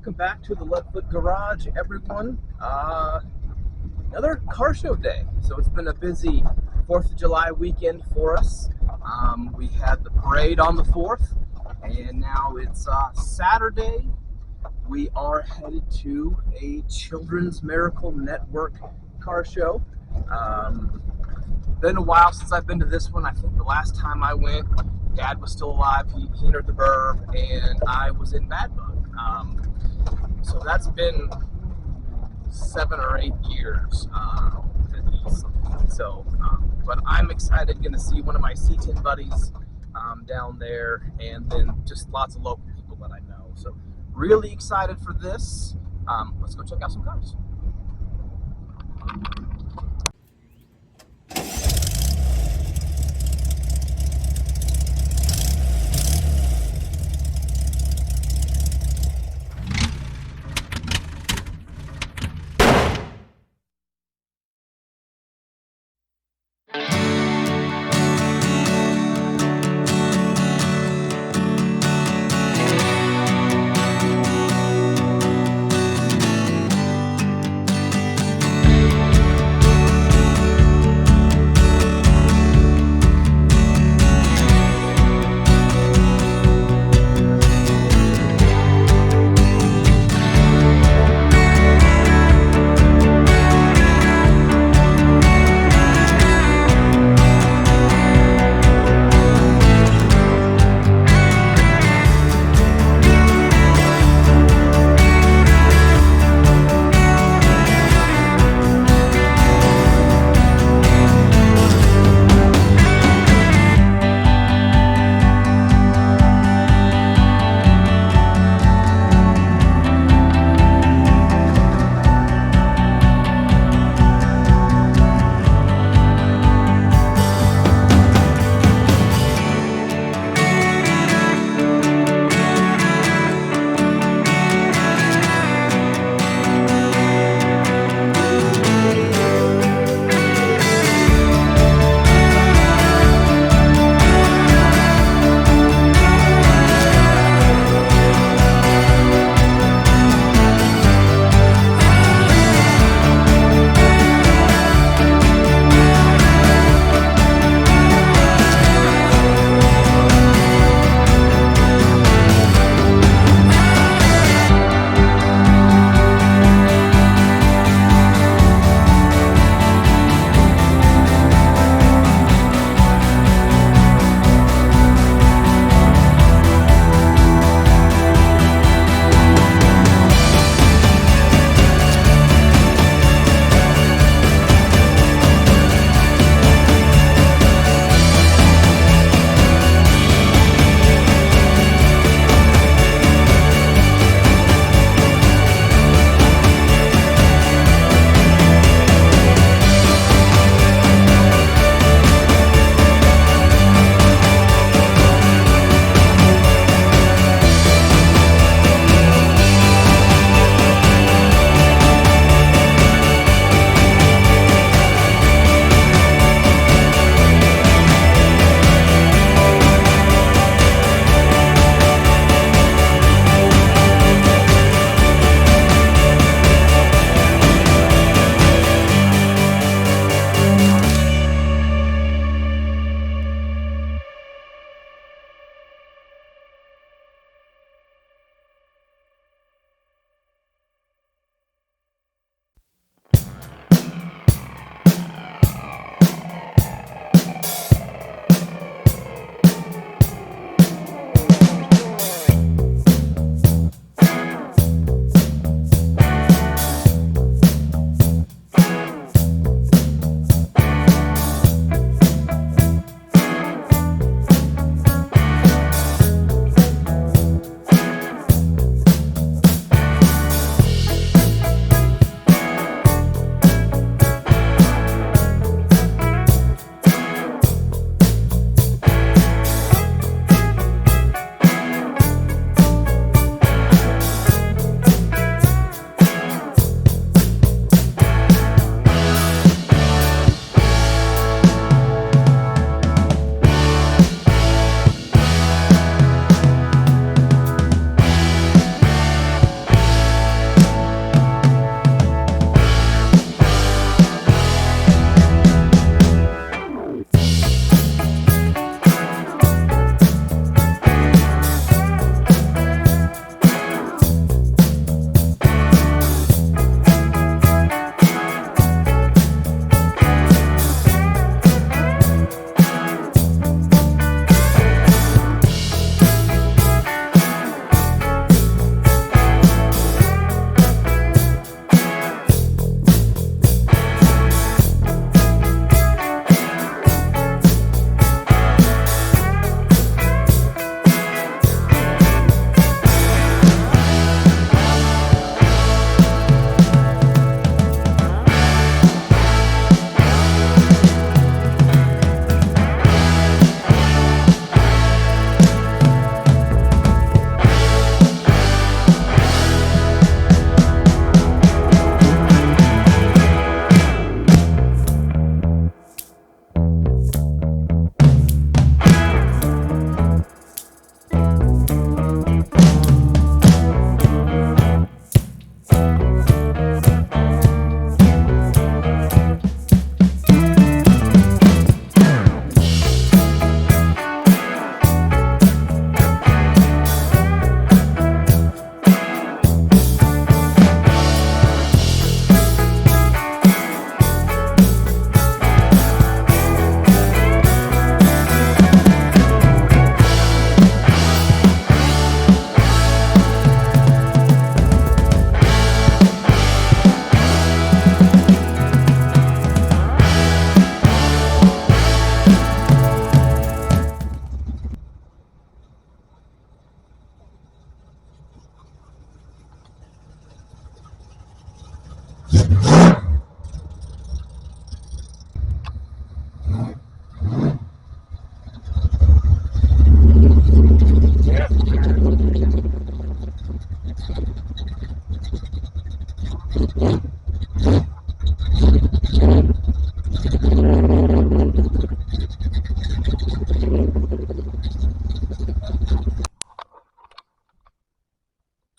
welcome back to the Leadfoot Garage, everyone. Another car show day. So it's been a busy 4th of July weekend for us. We had the parade on the 4th, and now it's Saturday. We are headed to a Children's Miracle Network car show. Been a while since I've been to this one. I think the last time I went, Dad was still alive. He entered the burb, and I was in Bad Bug. So that's been 7 or 8 years at least. So, but I'm excited, going to see one of my C10 buddies down there, and then just lots of local people that I know. So really excited for this. Let's go check out some cars.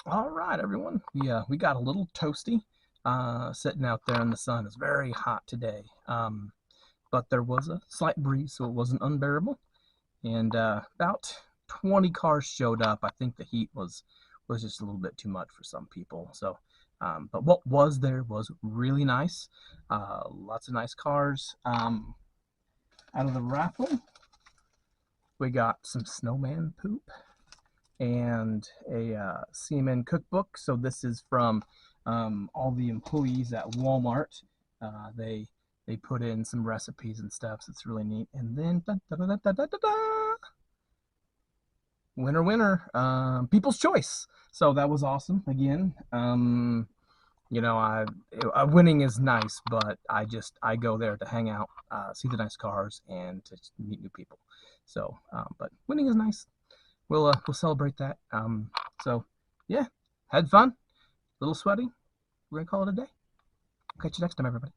All right, everyone. We got a little toasty sitting out there in the sun. It's very hot today, but there was a slight breeze, so it wasn't unbearable. And about 20 cars showed up. I think the heat was just a little bit too much for some people. So, but what was there was really nice. Lots of nice cars. Out of the raffle, we got some snowman poop and a CMN cookbook. So this is from all the employees at Walmart. They put in some recipes and stuff, so it's really neat. And then winner, People's Choice. So that was awesome. Again, you know, winning is nice, but I go there to hang out, see the nice cars, and to meet new people. So, but winning is nice. We'll celebrate that. So yeah, had fun, a little sweaty. We're gonna call it a day. Catch you next time, everybody.